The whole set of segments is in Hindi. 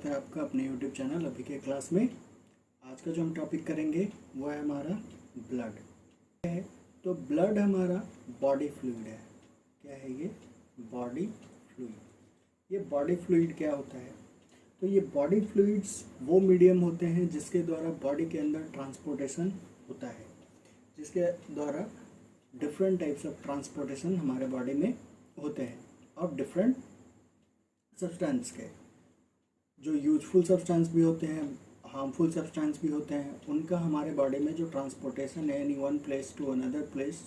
है आपका अपने यूट्यूब चैनल अभी के क्लास में। आज का जो हम टॉपिक करेंगे वो है हमारा ब्लड है। तो ब्लड हमारा बॉडी फ्लूइड है। क्या है ये? Body fluid. ये बॉडी फ्लूइड क्या होता है? तो ये बॉडी फ्लूइड्स वो मीडियम होते हैं जिसके द्वारा बॉडी के अंदर ट्रांसपोर्टेशन होता है, जिसके द्वारा डिफरेंट टाइप्स ऑफ ट्रांसपोर्टेशन हमारे बॉडी में होते हैं और डिफरेंट सब्सटेंस के, जो यूजफुल सब्सटेंस भी होते हैं, हार्मफुल सब्सटेंस भी होते हैं, उनका हमारे बॉडी में जो ट्रांसपोर्टेशन है any one place to another place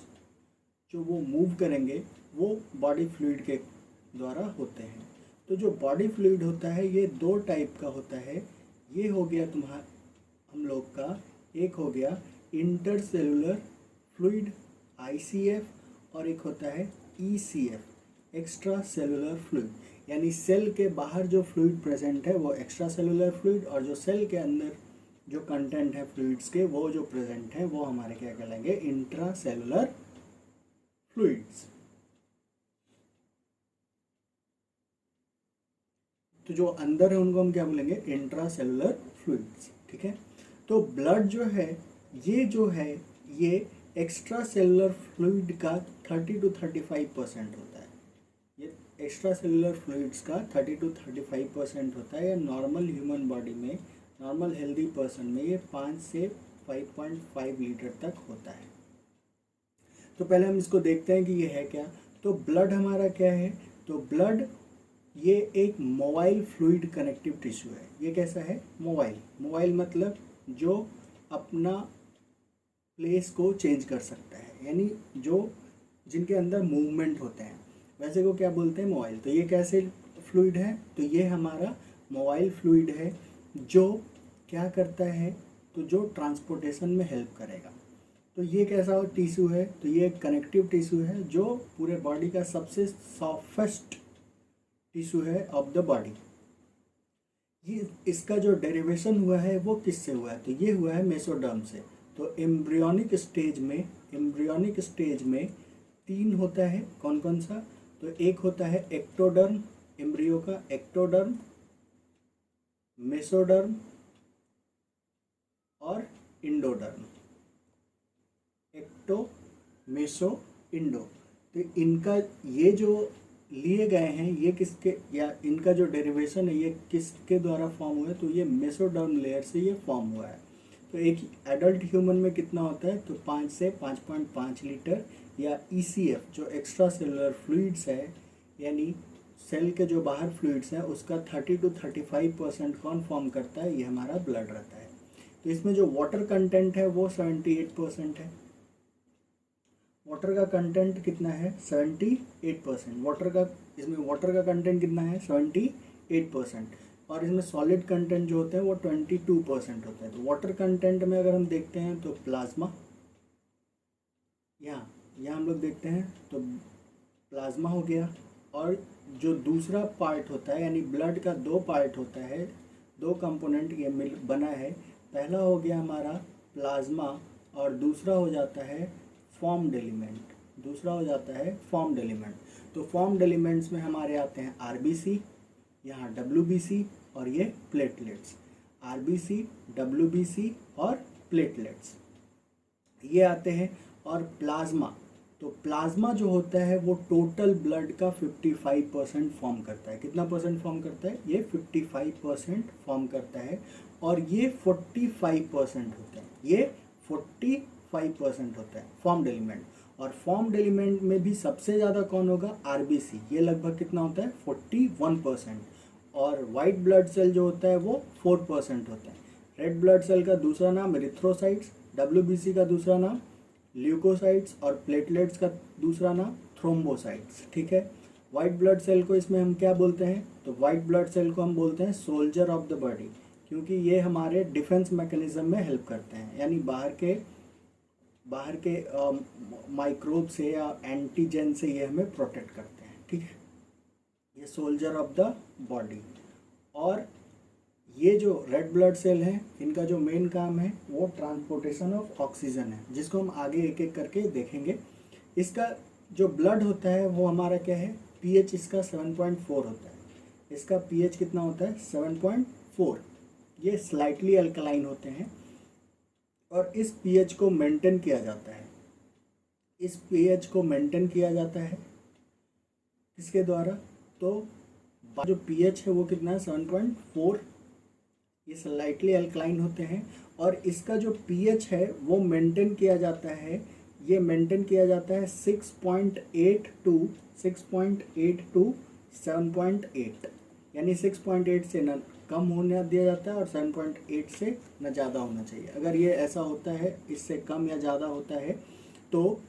जो वो मूव करेंगे वो बॉडी फ्लूइड के द्वारा होते हैं। तो जो बॉडी फ्लूइड होता है ये दो टाइप का होता है। ये हो गया हम लोग का, एक हो गया इंटरसेलुलर फ्लूइड ICF और एक होता है ECF एक्स्ट्रा सेलुलर फ्लूइड। यानी सेल के बाहर जो फ्लूइड प्रेजेंट है वो एक्स्ट्रा सेलुलर फ्लूइड, और जो सेल के अंदर जो कंटेंट है फ्लूइड्स के वो जो प्रेजेंट है वो हमारे क्या कहलाएंगे? Intracellular fluids. तो जो अंदर है उनको हम क्या बोलेंगे? Intracellular fluids. ठीक है। तो ब्लड जो है ये एक्स्ट्रा सेलुलर फ्लूइड का 30 to 35% होता है। ये एक्स्ट्रा सेलुलर फ्लूइड्स का 30 to 35% होता है। या नॉर्मल ह्यूमन बॉडी में, नॉर्मल हेल्दी पर्सन में ये 5 से 5.5 लीटर तक होता है। तो पहले हम इसको देखते हैं कि ये है क्या। तो ब्लड हमारा क्या है? तो ब्लड ये एक मोबाइल फ्लूइड कनेक्टिव टिश्यू है। ये कैसा है? मोबाइल मतलब जो अपना प्लेस को चेंज कर सकता है, यानी जिनके अंदर मूवमेंट होते हैं, वैसे को क्या बोलते हैं? मोबाइल। तो ये कैसे फ्लूइड है? तो ये हमारा मोबाइल फ्लूइड है जो क्या करता है? तो जो ट्रांसपोर्टेशन में हेल्प करेगा। तो ये कैसा टिश्यू है? तो ये एक कनेक्टिव टिश्यू है जो पूरे बॉडी का सबसे सॉफ्टेस्ट टिश्यू है ऑफ द बॉडी। ये इसका जो डेरिवेशन हुआ है वो किससे हुआ है? तो ये हुआ है मेसोडर्म से। तो एम्ब्रियोनिक स्टेज में 3 होता है। कौन कौन सा? तो एक होता है एक्टोडर्म, एम्ब्रियो का एक्टोडर्म, मेसोडर्म और इंडोडर्म। Ecto, meso, endo. तो इनका ये जो लिए गए हैं ये किसके, या इनका जो डेरिवेशन है ये किसके द्वारा फॉर्म हुआ है? तो ये मेसोडर्म लेयर से ये फॉर्म हुआ है। तो एक एडल्ट ह्यूमन में कितना होता है? तो 5 से 5.5 लीटर। या ECF जो एक्स्ट्रा सेलुलर फ्लूइड्स है, यानी सेल के जो बाहर फ्लूइड्स हैं उसका 30 to 35% कौन फॉर्म करता है? ये हमारा ब्लड रहता है। तो इसमें जो वाटर कंटेंट है वो 78% है। वाटर का कंटेंट कितना है? 78%। इसमें वाटर का कंटेंट कितना है? 78%। और इसमें सॉलिड कंटेंट जो होते हैं वो 22% होते हैं। तो वाटर कंटेंट में अगर हम देखते हैं तो प्लाज्मा, यहाँ हम लोग देखते हैं तो प्लाज्मा हो गया। और जो दूसरा पार्ट होता है, यानी ब्लड का 2 पार्ट होता है, 2 कंपोनेंट ये बना है। पहला हो गया हमारा प्लाज्मा और दूसरा हो जाता है फॉर्म्ड एलिमेंट। तो फॉर्म्ड एलिमेंट्स में हमारे आते हैं RBC, यहाँ WBC और ये प्लेटलेट्स। RBC, WBC और प्लेटलेट्स ये आते हैं। और प्लाज्मा, तो प्लाज्मा जो होता है वो टोटल ब्लड का 55% फॉर्म करता है। कितना परसेंट फॉर्म करता है? ये 55% फॉर्म करता है। और ये 45% होता है, ये 45% होता है फॉर्म्ड एलिमेंट। और फॉर्म्ड एलिमेंट में भी सबसे ज़्यादा कौन होगा? RBC। ये लगभग कितना होता है? 41%। और वाइट ब्लड सेल जो होता है वो 4% होता है। रेड ब्लड सेल का दूसरा नाम एरिथ्रोसाइट्स, WBC का दूसरा नाम ल्यूकोसाइट्स और प्लेटलेट्स का दूसरा नाम थ्रोम्बोसाइट्स। ठीक है। वाइट ब्लड सेल को इसमें हम क्या बोलते हैं? तो वाइट ब्लड सेल को हम बोलते हैं सोल्जर ऑफ द बॉडी, क्योंकि ये हमारे डिफेंस मैकेनिज्म में हेल्प करते हैं। यानी बाहर के माइक्रोब से या एंटीजन से ये हमें प्रोटेक्ट करते हैं। ठीक है, ये सोल्जर ऑफ द बॉडी। और ये जो रेड ब्लड सेल हैं इनका जो मेन काम है वो ट्रांसपोर्टेशन ऑफ ऑक्सीजन है, जिसको हम आगे एक एक करके देखेंगे। इसका जो ब्लड होता है वो हमारा क्या है? pH इसका 7.4 होता है। इसका pH कितना होता है? 7.4 4 ये स्लाइटली अल्कलाइन होते हैं और इस पीएच को मेंटेन किया जाता है। इस पीएच को मेंटेन किया जाता है किसके द्वारा? तो जो पीएच है वो कितना है? 7.4। ये स्लाइटली अल्कलाइन होते हैं और इसका जो पीएच है वो मेंटेन किया जाता है, ये मेंटेन किया जाता है 6.8 टू 7.8, यानी 6.8 से न कम होने दिया जाता है और 7.8 से न ज़्यादा होना चाहिए। अगर ये ऐसा होता है, इससे कम या ज़्यादा होता है तो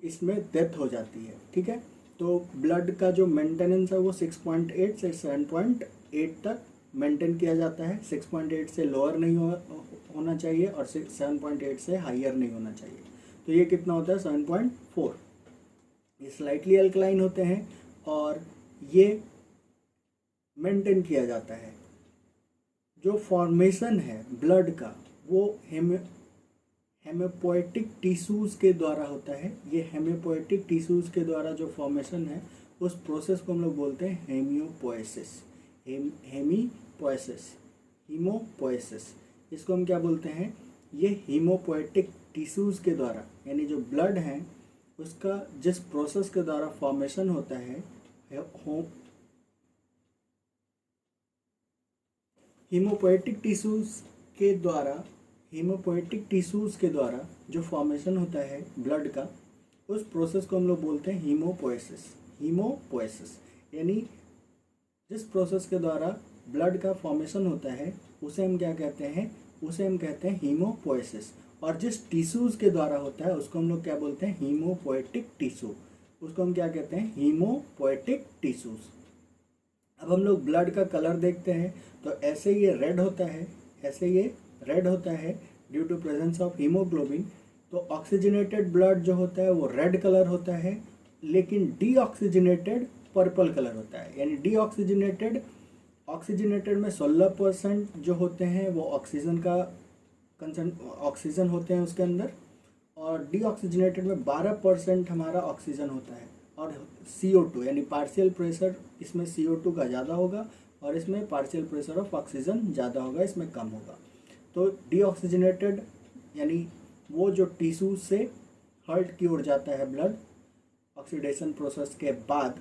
इसमें डेथ हो जाती है। ठीक है, तो ब्लड का जो मेंटेनेंस है वो 6.8 से 7.8 तक मेंटेन किया जाता है। 6.8 से लोअर नहीं होना चाहिए और 7.8 से हाइयर नहीं होना चाहिए। तो ये कितना होता है? 7.4। ये स्लाइटली अल्कलाइन होते हैं और ये मेंटेन किया जाता है। जो फॉर्मेशन है ब्लड का वो हेमोपोएटिक टिश्यूज़ के द्वारा होता है। ये हेमोपोएटिक टिश्यूज़ के द्वारा जो फॉर्मेशन है उस प्रोसेस को हम लोग बोलते हैं हीमोपोएसिस। इसको हम क्या बोलते हैं? ये हीमोपोएटिक टिश्यूज़ के द्वारा, यानी जो ब्लड है उसका जिस प्रोसेस के द्वारा फॉर्मेशन होता है हीमोपोएटिक टिश्यूज़ के द्वारा जो फॉर्मेशन होता है ब्लड का, उस प्रोसेस को हम लोग बोलते हैं हीमोपोएसिस। यानी जिस प्रोसेस के द्वारा ब्लड का फॉर्मेशन होता है उसे हम क्या कहते हैं? उसे हम कहते हैं हीमोपोएसिस। और जिस टिश्यूज़ के द्वारा होता है उसको हम लोग क्या बोलते हैं? Haemopoietic tissue. उसको हम क्या कहते हैं? Haemopoietic tissues. अब हम लोग ब्लड का कलर देखते हैं तो ऐसे ये रेड होता है due to presence of haemoglobin. तो ऑक्सीजनेटेड ब्लड जो होता है वो रेड कलर होता है, लेकिन डीऑक्सीजनेटेड पर्पल कलर होता है। यानी ऑक्सीजनेटेड में 16% जो होते हैं वो ऑक्सीजन होते हैं उसके अंदर, और डीऑक्सीजनेटेड में 12% हमारा ऑक्सीजन होता है। और CO2 यानी पार्शियल प्रेशर इसमें CO2 का ज़्यादा होगा और इसमें पार्शियल प्रेशर ऑफ ऑक्सीजन ज़्यादा होगा, इसमें कम होगा। तो डीऑक्सीजनेटेड यानी वो जो टिश्यू से हर्ट की ओर जाता है ब्लड ऑक्सीडेशन प्रोसेस के बाद,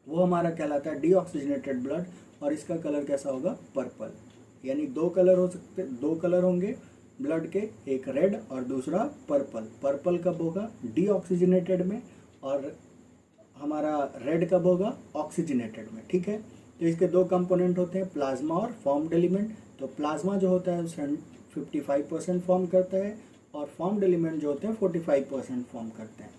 वो हमारा कहलाता है डीऑक्सीजनेटेड ब्लड। और इसका कलर कैसा होगा? पर्पल। यानी दो कलर होंगे ब्लड के, एक रेड और दूसरा पर्पल। पर्पल कब होगा? डीऑक्सीजनेटेड में, और हमारा रेड कब होगा? ऑक्सीजनेटेड में। ठीक है, तो इसके दो कंपोनेंट होते हैं, प्लाज्मा और फॉर्म्ड एलिमेंट। तो प्लाज्मा जो होता है 55% फॉर्म करता है और फॉर्म्ड एलिमेंट जो होते हैं 45% फॉर्म करते हैं।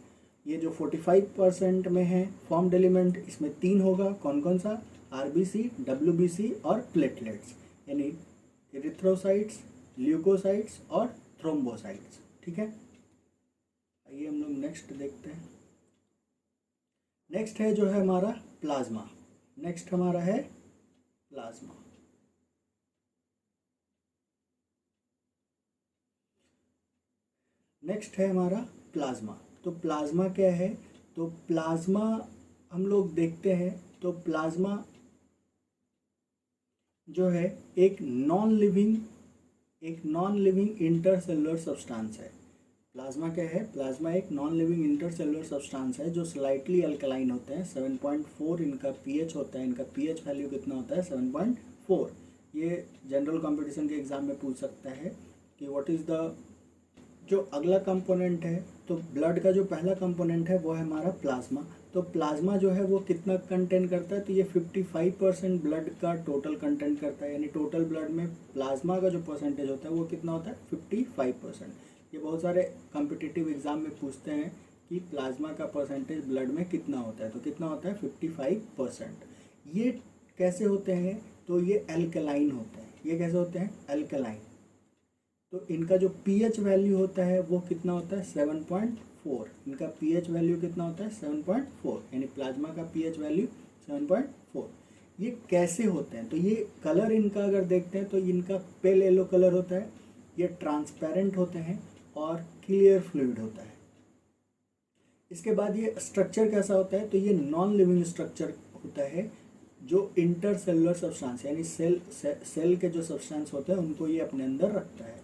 ये जो 45% में है फॉर्म्ड एलिमेंट, इसमें 3 होगा। कौन कौन सा? RBC, WBC और प्लेटलेट्स, यानी एरिथ्रोसाइट्स, ल्यूकोसाइट्स और थ्रोम्बोसाइट्स। ठीक है, आइए हम लोग नेक्स्ट देखते हैं। नेक्स्ट है जो है हमारा प्लाज्मा। नेक्स्ट हमारा है प्लाज्मा। नेक्स्ट है हमारा प्लाज्मा। तो प्लाज्मा क्या है? तो प्लाज्मा हम लोग देखते हैं तो प्लाज्मा जो है एक नॉन लिविंग इंटरसेलुलर सब्सटेंस है। प्लाज्मा क्या है? प्लाज्मा एक नॉन लिविंग इंटरसेलुलर सब्सटेंस है जो स्लाइटली अल्कलाइन होते हैं। 7.4 इनका पीएच होता है। इनका पीएच वैल्यू कितना होता है? 7.4। ये जनरल कंपटीशन के एग्जाम में पूछ सकता है कि व्हाट इज़ द जो अगला कंपोनेंट है। तो ब्लड का जो पहला कंपोनेंट है वो है हमारा प्लाज्मा। तो प्लाज्मा जो है वो कितना कंटेन करता है? तो ये 55% ब्लड का टोटल कंटेंट करता है। यानी टोटल ब्लड में प्लाज्मा का जो परसेंटेज होता है वो कितना होता है? 55%। ये बहुत सारे कॉम्पिटिटिव एग्जाम में पूछते हैं कि प्लाज्मा का परसेंटेज ब्लड में कितना होता है, तो कितना होता है? 55%। ये कैसे होते हैं? तो ये एल्कलाइन होते हैं। ये कैसे होते हैं? एल्कलाइन। तो इनका जो पीएच वैल्यू होता है वो कितना होता है? 7.4। इनका पीएच वैल्यू कितना होता है? 7.4। यानी प्लाज्मा का पीएच वैल्यू 7.4। ये कैसे होते हैं? तो ये कलर इनका अगर देखते हैं तो इनका पेल येलो कलर होता है, ये ट्रांसपेरेंट होते हैं और क्लियर फ्लूइड होता है। इसके बाद ये स्ट्रक्चर कैसा होता है? तो ये नॉन लिविंग स्ट्रक्चर होता है जो इंटरसेलुलर सब्सटेंस यानी सेल के जो सब्सटेंस होते हैं उनको ये अपने अंदर रखता है।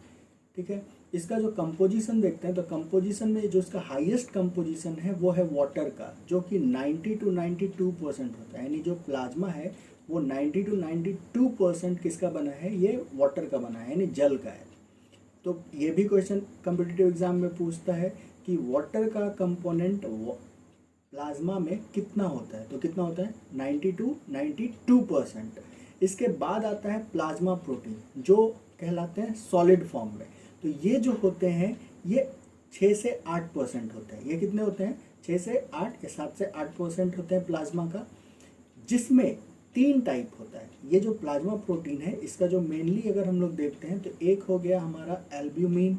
ठीक है, इसका जो कंपोजिशन देखते हैं तो कंपोजिशन में जो इसका हाईएस्ट कंपोजिशन है वो है वाटर का, जो कि 90 to 92% होता है। यानी जो प्लाज्मा है वो 90 to 92% किसका बना है, ये वाटर का बना है, यानी जल का है। तो ये भी क्वेश्चन कॉम्पिटिटिव एग्जाम में पूछता है कि वाटर का कंपोनेंट प्लाज्मा में कितना होता है, तो कितना होता है 90 to 92%। इसके बाद आता है प्लाज्मा प्रोटीन, जो कहलाते हैं सॉलिड फॉर्म में। तो ये जो होते हैं ये 6 से 8% होते हैं। ये कितने होते हैं, 6 से 8 या 7 से 8% होते हैं प्लाज्मा का, जिसमें 3 टाइप होता है। ये जो प्लाज्मा प्रोटीन है इसका जो मेनली अगर हम लोग देखते हैं तो एक हो गया हमारा एल्ब्यूमिन,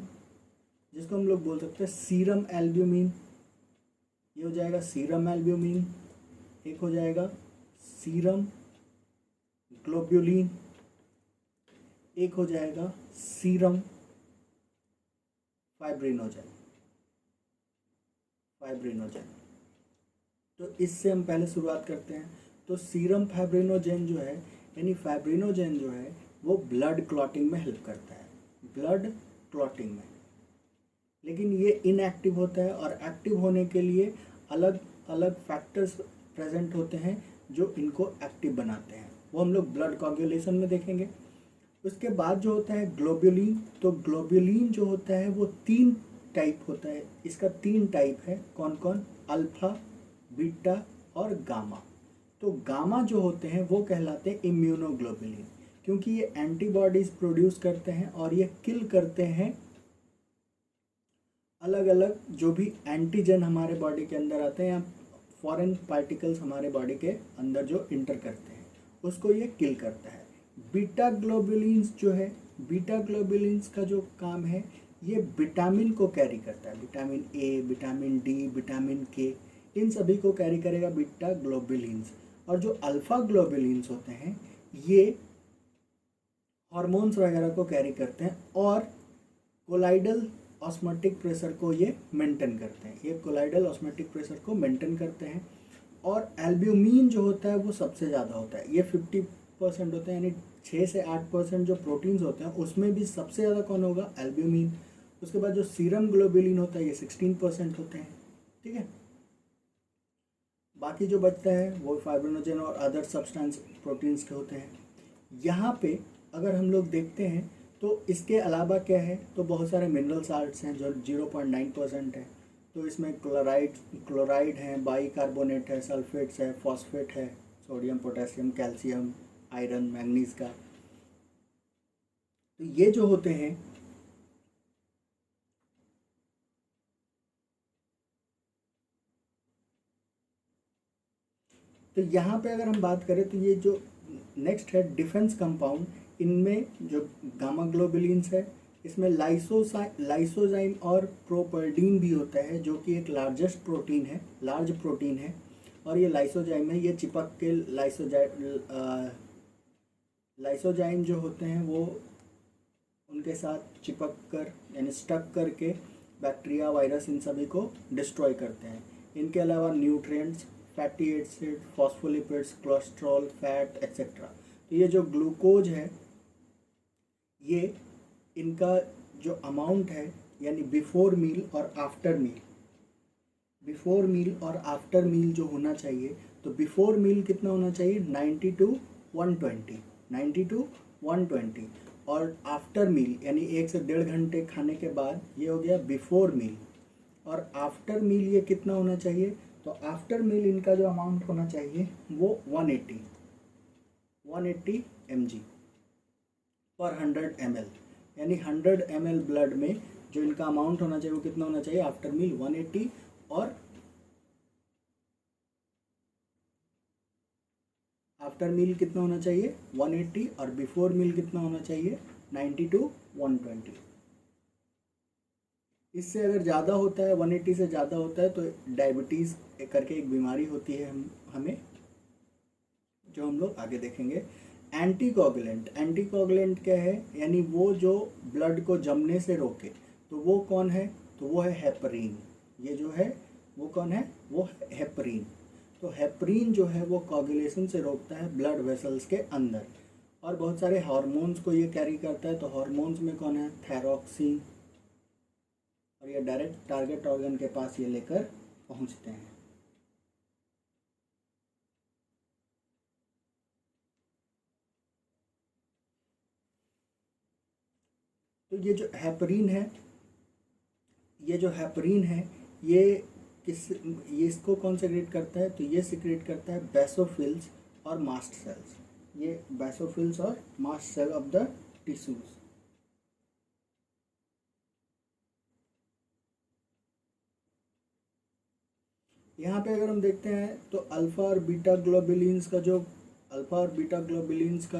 जिसको हम लोग बोल सकते हैं सीरम एल्ब्यूमिन, ये हो जाएगा सीरम एल्ब्यूमिन। एक हो जाएगा सीरम ग्लोब्युलिन, एक हो जाएगा सीरम फाइब्रिनोजन। तो इससे हम पहले शुरुआत करते हैं। तो सीरम फाइब्रिनोजन जो है, यानी फाइब्रिनोजन जो है वो ब्लड क्लॉटिंग में हेल्प करता है, ब्लड क्लॉटिंग में। लेकिन ये इनएक्टिव होता है और एक्टिव होने के लिए अलग अलग फैक्टर्स प्रेजेंट होते हैं जो इनको एक्टिव बनाते हैं, वो हम लोग ब्लड कोagulation में देखेंगे। उसके बाद जो होता है ग्लोब्युलिन, तो ग्लोब्युलिन जो होता है वो 3 टाइप होता है। इसका 3 टाइप है, कौन कौन, अल्फा, बीटा और गामा। तो गामा जो होते हैं वो कहलाते हैं इम्यूनोग्लोबुलिन, क्योंकि ये एंटीबॉडीज प्रोड्यूस करते हैं और ये किल करते हैं अलग अलग जो भी एंटीजन हमारे बॉडी के अंदर आते हैं या फॉरेन पार्टिकल्स हमारे बॉडी के अंदर जो इंटर करते हैं उसको ये किल करता है। बीटा ग्लोबुलिन्स जो है, बीटा ग्लोबुलिन्स का जो काम है ये विटामिन को कैरी करता है, vitamin A, vitamin D, vitamin के, इन सभी को कैरी करेगा बीटा ग्लोबुलिन्स। और जो अल्फा ग्लोबुलिन्स होते हैं ये हार्मोन्स वगैरह को कैरी करते हैं और कोलाइडल ऑस्मोटिक प्रेशर को ये मेंटेन करते हैं, ये कोलाइडल ऑस्मोटिक प्रेशर को मेंटेन करते हैं। और एल्ब्यूमिन जो होता है वो सबसे ज़्यादा होता है, ये 50% होता है, यानी 6 से 8% जो प्रोटीन्स होते हैं उसमें भी सबसे ज़्यादा कौन होगा, एल्ब्यूमिन। उसके बाद जो सीरम ग्लोबुलिन होता है ये 16% होते हैं। ठीक है, बाकी जो बचता है वो फाइब्रिनोजन और अदर सब्सटेंस प्रोटीन्स के होते हैं। यहाँ पे अगर हम लोग देखते हैं तो इसके अलावा क्या है, तो बहुत सारे मिनरल साल्ट्स हैं जो 0.9% है। तो इसमें क्लोराइड है, बाइकार्बोनेट है, सल्फेट्स है, फॉस्फेट है, sodium, potassium, calcium, iron, manganese का। तो ये जो होते हैं तो यहाँ पे अगर हम बात करें तो ये जो नेक्स्ट है डिफेंस कंपाउंड, इनमें जो गामा ग्लोबुलिन्स है इसमें लाइसोजाइम और प्रोपर्डीन भी होता है, जो कि एक लार्ज प्रोटीन है। और ये लाइसोजाइम है, ये चिपक के लाइसोजाइम जो होते हैं वो उनके साथ चिपक कर यानी स्टक करके बैक्टीरिया, वायरस, इन सभी को डिस्ट्रॉय करते हैं। इनके अलावा nutrients, fatty acid, phospholipids, cholesterol, fat etcetera. तो ये जो ग्लूकोज है ये इनका जो अमाउंट है यानी बिफोर मील और आफ्टर मील जो होना चाहिए, तो बिफोर मील कितना होना चाहिए 90 to 120 और आफ्टर मील यानी 1 से 1.5 घंटे खाने के बाद ये हो गया बिफोर मील। और आफ्टर मील ये कितना होना चाहिए, तो आफ्टर मील इनका जो अमाउंट होना चाहिए वो 180 mg पर 100 ml, यानी 100 ml ब्लड में जो इनका अमाउंट होना चाहिए वो कितना होना चाहिए आफ्टर मील 180, और आफ्टर मील कितना होना चाहिए 180 और बिफोर मील कितना होना चाहिए 90 to 120। इससे अगर ज़्यादा होता है 180 से ज़्यादा होता है तो डायबिटीज़ करके एक बीमारी होती है हमें, जो हम लोग आगे देखेंगे। एंटीकोगुलेंट क्या है, यानी वो जो ब्लड को जमने से रोके, तो वो कौन है, तो वो है हेपरीन। ये जो है वो कौन है, वो हेपरीन। तो हेपरिन जो है वो कोगुलेशन से रोकता है ब्लड वेसल्स के अंदर, और बहुत सारे हार्मोन्स को ये कैरी करता है। तो हार्मोन्स में कौन है, थायरॉक्सिन, और ये डायरेक्ट टारगेट ऑर्गन के पास ये लेकर पहुंचते हैं। तो ये जो हेपरिन है, ये ये इसको कौन सिक्रेट करता है, तो ये सिक्रेट करता है बेसोफिल्स और मास्ट सेल्स। ये बेसोफिल्स और mast cell of the tissues. यहाँ पे अगर हम देखते हैं तो अल्फा और बीटा ग्लोबुलिन्स का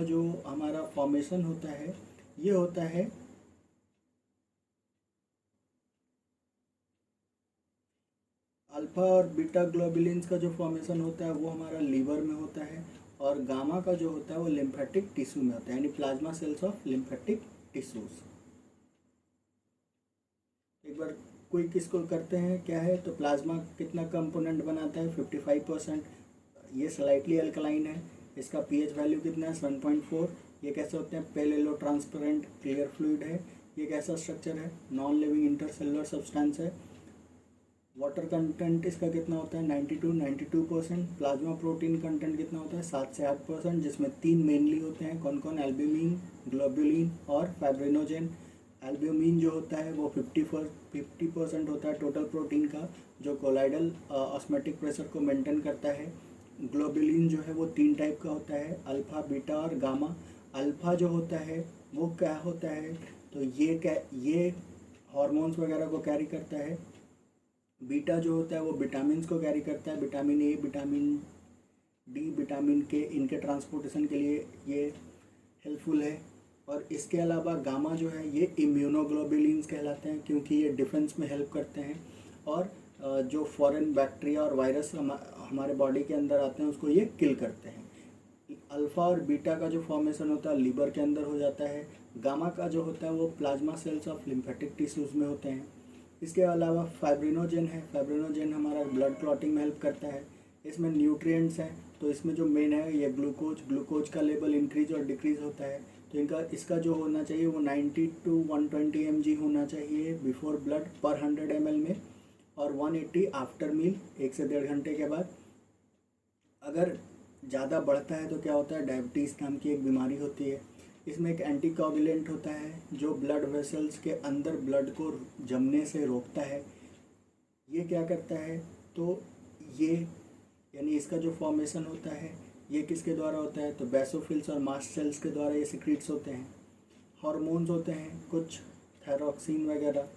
जो हमारा फॉर्मेशन होता है, ये होता है अल्फा और बीटा ग्लोबुलिन्स का जो फॉर्मेशन होता है वो हमारा लीवर में होता है, और गामा का जो होता है वो लिम्फेटिक टिश्यू में होता है, यानी plasma cells of lymphatic tissues. एक बार क्विक इसको करते हैं, क्या है, तो प्लाज्मा कितना कंपोनेंट बनाता है, 55%। ये स्लाइटली अल्कलाइन है, इसका पीएच वैल्यू कितना है, 7.4। ये कैसे होते हैं, pale yellow transparent clear fluid है। ये कैसा स्ट्रक्चर है, नॉन लिविंग इंटरसेलुलर सब्सटेंस है। वाटर कंटेंट इसका कितना होता है, 92%। प्लाज्मा प्रोटीन कंटेंट कितना होता है, 7 से 8%, जिसमें 3 मेनली होते हैं, कौन कौन, एल्ब्यूमिन, ग्लोबुलिन और फाइब्रिनोजेन। एल्ब्यूमिन जो होता है वो 50% होता है टोटल प्रोटीन का, जो कोलाइडल ऑस्मेटिक प्रेशर को मेंटेन करता है। ग्लोबुलिन जो है वो 3 टाइप का होता है, अल्फ़ा, बीटा और गामा। अल्फ़ा जो होता है वो क्या होता है, तो ये हार्मोन्स वगैरह को कैरी करता है। बीटा जो होता है वो विटामिन को कैरी करता है, vitamin A, vitamin D, vitamin के, इनके ट्रांसपोर्टेशन के लिए ये हेल्पफुल है। और इसके अलावा गामा जो है ये इम्यूनोग्लोबुलिन्स कहलाते हैं, क्योंकि ये डिफेंस में हेल्प करते हैं, और जो फॉरेन बैक्टीरिया और वायरस हमारे बॉडी के अंदर आते हैं उसको ये किल करते हैं। अल्फ़ा और बीटा का जो फॉर्मेशन होता है लीवर के अंदर हो जाता है। गामा का जो होता है वो plasma cells of lymphatic tissues में होते हैं। इसके अलावा फाइब्रिनोजेन है, फाइब्रिनोजेन हमारा ब्लड क्लॉटिंग में हेल्प करता है। इसमें न्यूट्रिएंट्स हैं, तो इसमें जो मेन है ये ग्लूकोज का लेवल इंक्रीज और डिक्रीज होता है। तो इसका जो होना चाहिए वो 90 to 120 mg होना चाहिए बिफोर ब्लड पर 100 ml में, और 180 आफ्टर मील, 1 से 1.5 घंटे के बाद। अगर ज़्यादा बढ़ता है तो क्या होता है, डायबिटीज़ नाम की एक बीमारी होती है। इसमें एक एंटीकोगुलेंट होता है जो ब्लड वेसल्स के अंदर ब्लड को जमने से रोकता है। ये क्या करता है, तो ये यानी इसका जो फॉर्मेशन होता है ये किसके द्वारा होता है, तो बेसोफिल्स और मास्ट सेल्स के द्वारा ये सिक्रीट्स होते हैं। हार्मोन्स होते हैं कुछ, थायरॉक्सिन वगैरह।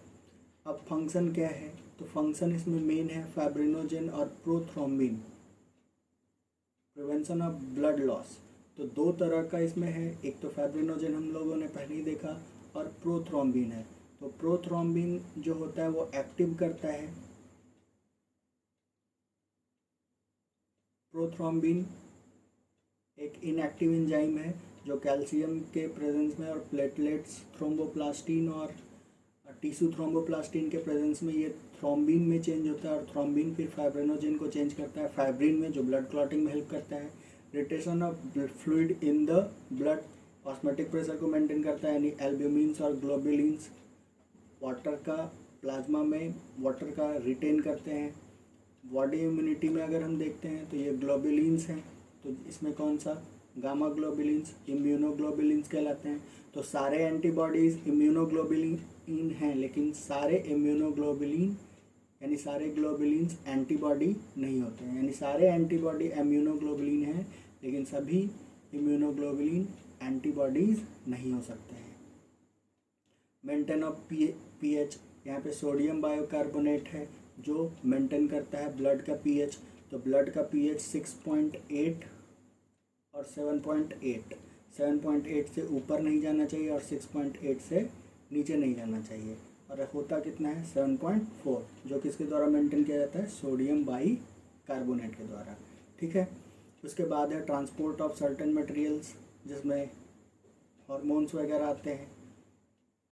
अब फंक्शन क्या है, तो फंक्शन इसमें मेन है फाइब्रिनोजेन और prothrombin, prevention of blood loss. तो 2 तरह का इसमें है, एक तो फाइब्रिनोजेन हम लोगों ने पहले ही देखा, और प्रोथ्रोम्बिन है। तो प्रोथ्रोम्बिन जो होता है वो एक्टिव करता है, प्रोथ्रोम्बिन एक इनएक्टिव एंजाइम है जो कैल्शियम के प्रेजेंस में और प्लेटलेट्स, थ्रोम्बोप्लास्टिन और टिश्यू थ्रोम्बोप्लास्टिन के प्रेजेंस में ये थ्रोम्बिन में चेंज होता है, और थ्रोम्बिन फिर फाइब्रिनोजेन को चेंज करता है फाइब्रिन में, जो ब्लड क्लॉटिंग में हेल्प करता है। Retention of fluid in the blood, osmotic pressure को मेंटेन करता है, यानी एल्ब्यूमिन्स और ग्लोबुलिन्स वाटर का, प्लाज्मा में वाटर का रिटेन करते हैं। बॉडी इम्यूनिटी में अगर हम देखते हैं तो ये ग्लोबुलिन्स हैं, तो इसमें कौन सा, गामा ग्लोबुलिन्स इम्यूनोग्लोबुलिन्स कहलाते हैं। तो सारे एंटीबॉडीज़ इम्यूनोग्लोबुलिन हैं, लेकिन सारे इम्यूनोग्लोबुलिन यानी सारे ग्लोबुलिन्स एंटीबॉडी नहीं होते हैं, यानी सारे एंटीबॉडी इम्यूनोग्लोबुलिन हैं, लेकिन सभी इम्यूनोग्लोबुलिन एंटीबॉडीज़ नहीं हो सकते हैं। मेंटेन ऑफ पीएच, यहाँ पे सोडियम बायोकार्बोनेट है जो मेंटेन करता है ब्लड का पीएच। तो ब्लड का पीएच 6.8 और 7.8, 7.8 से ऊपर नहीं जाना चाहिए और 6.8 से नीचे नहीं जाना चाहिए, और होता कितना है, 7.4, जो किसके द्वारा मेंटेन किया जाता है, सोडियम बाइकार्बोनेट के द्वारा। ठीक है, उसके बाद है ट्रांसपोर्ट ऑफ सर्टेन मटेरियल्स, जिसमें हार्मोन्स वगैरह आते हैं।